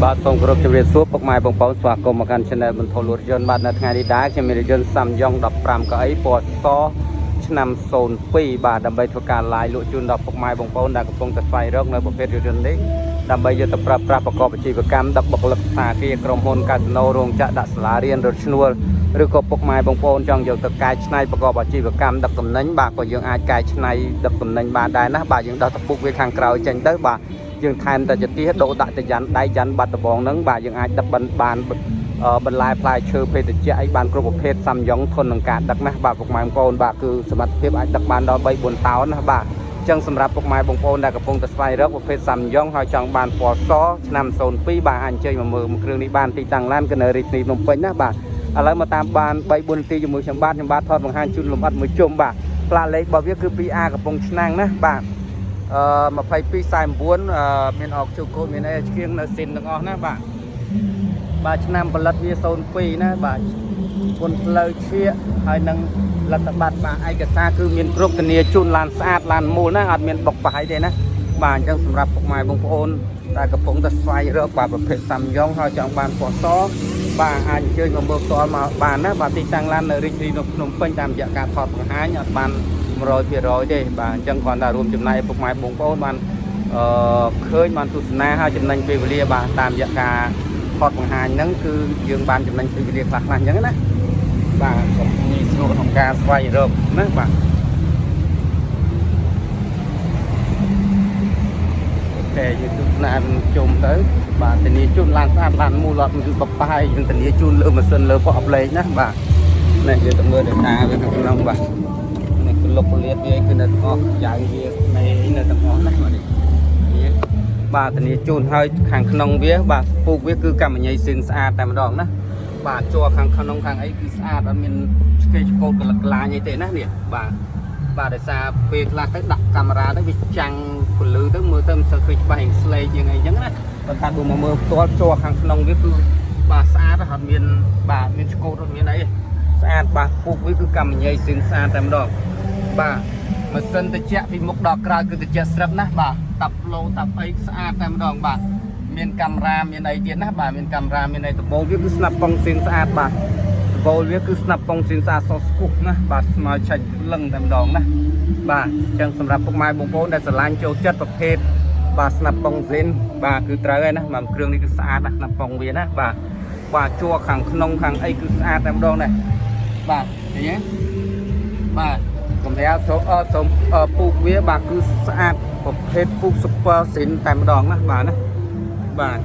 បាទសូមគោរពជម្រាបសួរពុកម៉ែបងប្អូនស្វាគមន៍មកកាន់ Channel បន្ទោលរថយន្តបាទនៅថ្ងៃនេះដែរខ្ញុំមានរថយន្ត Samyong 15កៅអីពណ៌សឆ្នាំ02បាទដើម្បីធ្វើការ live លក់ជូនដល់ពុកម៉ែបងប្អូនដែលកំពុងតែស្វែងរកនៅប្រភេទរថយន្តនេះដើម្បីយកទៅប្រើប្រាស់ប្រកបអាជីវកម្មដឹកបុគ្គលិកសាធារណៈក្រុមហ៊ុនកាស៊ីណូរោងចក្រដាក់សាលារៀនរថឈ្នួលឬក៏ពុកម៉ែបងប្អូនចង់យកទៅកែច្នៃប្រកបអាជីវកម្មដឹកទំនិញបាទក៏យើងអាចកែច្នៃដឹកទំនិញបានដែរណាបាទយើងដោះទៅពុកវាខាងក្រោយចេញទៅបាទយើងថែមតែជាទីដូរដាក់ទៅយ៉ាន់ដៃយ៉ាន់បាត់ដបងហ្នឹងបាទយើងអាចដឹកបានបន្លែផ្លែឈើភេទជ្ជៈអីបានគ្រប់ប្រភេទសាំយ៉ុងធន់នឹងការដឹកណាបាទពុកម៉ែបងប្អូនបាទគឺសមត្ថភាពអាចដឹកបានដល់ 3-4 តោនណាបាទអញ្ចឹងសម្រាប់ពុកម៉ែបងប្អូនដែលកំពុងតែស្វែងរកប្រភេទសាំយ៉ុងហើយចង់បានពណ៌សឆ្នាំ02បាទអាចអញ្ជើញមកមើលមួយគ្រឿងនេះបានទីតាំងឡានគឺនៅរាជធានីភ្នំពេញណាបាទឥឡូវមកតាមបាន 3-4 នាទីជាមួយខ្ញុំបាទថតបង្ហាញជូនលម្អិតមួយជុំបាទផ្លាកលេខរបស់វាគឺ 2A កំពង់ឆ្នាំងណាបាទ2249មានអុកជូកូតមានអីឆ្កៀងនៅស៊ីនទាំងអស់ណាបាទឆ្នាំផលិតវា02ណាបាទគុណផ្លូវឈៀកហើយនឹងលទ្ធប័ត្របាទឯកសារគឺមានគ្រប់ធានាជូនឡានស្អាតឡានមូលណាអត់មានបុកប្រហែលទេណាបាទអញ្ចឹងសម្រាប់ពុកម៉ែបងប្អូនដែលកំពុងតែស្វែងរកបាទប្រភេទសាំយ៉ុងហើយចង់បានពណ៌សបាទអាចអញ្ជើញមកមើលផ្ទាល់មកបានណាបាទទីតាំងឡាននៅរាជធានីភ្នំពេញតាមរយៈការថតបង្ហាញអត់បាន100%ទេបាទអញ្ចឹងគ្រាន់តែរួមចំណែកពុកម៉ែបងប្អូនបានឃើញបានទស្សនាហើយចំណេញពេលវេលាបាទតាមរយៈការថតបង្ហាញហ្នឹងគឺយើងបានចំណេញពេលវេលាខ្លះៗអញ្ចឹងណាបាទខ្ញុំងាយស្រួលក្នុងការស្វែងរកណាបាទអូខេយើងទស្សនាជុំទៅបាទធានាជូនឡានស្អាតឡានមូលអត់មានបបហើយយើងធានាជូនលើម៉ាស៊ីនលើប៉ុអប្លេកណាបាទនេះយើងទៅមើលដំណើរវាខាងក្នុងបាទនេះគឺលុកលៀតវាគឺនៅទាំងអស់យ៉ាងវានៅទាំងអស់ណាបាទនេះបាទធានាជូនហើយខាងក្នុងវាបាទពូកវាគឺកម្មញ្ញៃស៊ីនស្អាតតែម្ដងណាបាទជួរខាងក្នុងខាងអីគឺស្អាតអត់មានឆ្កេឆ្កូតកលក្លាញអីទេណានេះបាទដោយសារពេលខ្លះទៅដាក់កាមេរ៉ាទៅវាចាំងពលឺទៅមើលទៅមិនសូវឃើញច្បាស់ស្លេកយ៉ាងអីចឹងណាបើថាបើមកមើលផ្ទាល់ជួរខាងក្នុងវាគឺបាទស្អាតអត់មានបាទមានឆ្កូតអត់មានអីស្អាតបាទពូកវាគឺកម្មញ្ញៃស៊ីនស្អាតតែម្ដងបាទម៉ាស៊ីនត្រជាក់ពីមុខដល់ក្រោយគឺត្រជាក់ស្រិបណាបាទតាប់ឡូតាប់អីស្អាតតែម្ដងបាទមានកាមេរ៉ាមានអីទៀតណាបាទមានកាមេរ៉ាមានអីដបូលវាគឺស្នាប់ប៉ុងស៊ីនស្អាតបាទដបូលវាគឺស្នាប់ប៉ុងស៊ីនស្អាតសស្គូសណាបាទស្មើឆាច់លឹងតែម្ដងណាបាទអញ្ចឹងសម្រាប់ពុកម៉ែបងប្អូនដែលស្រឡាញ់ចូលចិត្តប្រភេទបាទស្នាប់ប៉ុងស៊ីនបាទគឺត្រូវហើយណាបាទគ្រឿងនេះគឺស្អាតណាស់ស្នាប់ប៉ុងវាណាបាទជួរខាងក្នុងខាងអីគឺស្អាតតែម្ដងដែរបាទឃើញទេបាទកំដៅសូមពូកវាបាទគឺស្អាតប្រភេទពូក Super Sin តែម្ដងណាបាទណាបាទ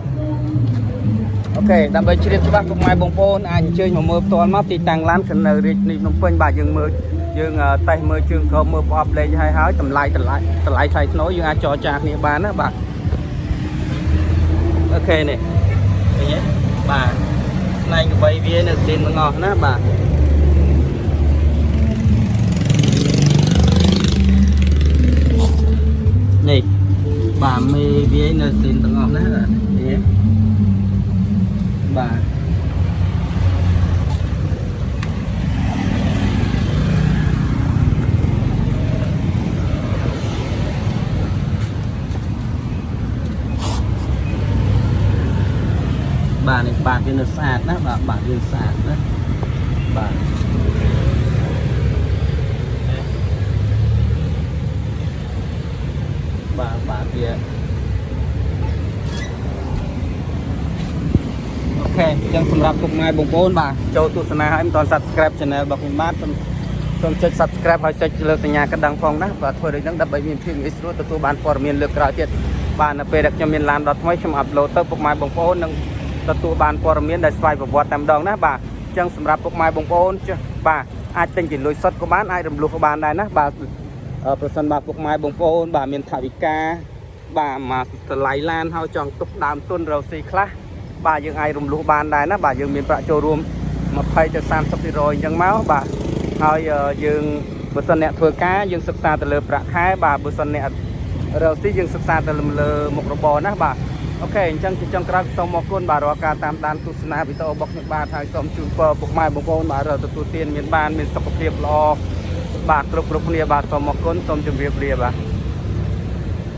អូខេដើម្បីជ្រាបច្បាស់ពុកម៉ែបងប្អូនអាចអញ្ជើញមកមើលផ្ទាល់មកទីតាំងឡាននៅរាជធានីភ្នំពេញបាទយើងតេស្តមើលជើងក្រោមមើលប្រអប់លេខហើយតម្លៃថ្លៃថ្នូរយើងអាចចរចាគ្នាបានណាបាទអូខេនេះឃើញទេបាទផ្នែកកបីវានៅស៊ីនទាំងអស់ណាបាទនេះបាទមេវានៅស៊ីនទាំងអស់ណានេះបាទបាទនេះបាទវានៅស្អាតណាបាទវាស្អាតណាបាទបាទវាអូខេអញ្ចឹងសម្រាប់ពុកម៉ែបងប្អូនបាទចូលទស្សនាហើយមិនទាន់ Subscribe Channel របស់ខ្ញុំបាទសូមចុច Subscribe ហើយចុចលើសញ្ញាកណ្ដឹងផងណាបាទធ្វើដូចហ្នឹងដើម្បីមានភាពងាយស្រួលទទួលបានព័ត៌មានលើកក្រោយទៀតបាទនៅពេលដែលខ្ញុំមានឡានដល់ថ្មីខ្ញុំអាប់ឡូតទៅពុកម៉ែបងប្អូននឹងទទួលបានព័ត៌មានដែលស្វ័យប្រវត្តិតែម្ដងណាបាទអញ្ចឹងសម្រាប់ពុកម៉ែបងប្អូនបាទអាចទិញជាលុយសុទ្ធក៏បានអាចរំលោះក៏បានដែរណាបាទប្រសិនបាទពុកម៉ែបងប្អូនបាទមានថវិកាបាទមកតម្លៃឡានហើយចង់ទុកដើមទុនរកស៊ីខ្លះបាទយើងអាចរំលោះបានដែរណាបាទយើងមានប្រាក់ចូលរួម20ទៅ30%អញ្ចឹងមកបាទហើយយើងបើសិនអ្នកធ្វើការយើងសិក្សាទៅលើប្រាក់ខែបាទបើសិនអ្នករកស៊ីយើងសិក្សាទៅលើមុខរបរណាបាទអូខេអញ្ចឹងជាចុងក្រោយសូមអរគុណបាទរាល់ការតាមដានទស្សនាវីដេអូរបស់ខ្ញុំបាទហើយសូមជូនពរពុកម៉ែបងប្អូនបាទទទួលទានមានសុខភាពល្អបាទគ្រប់គ្នាបាទសូមអរគុណសូមជម្រាបលាបាទ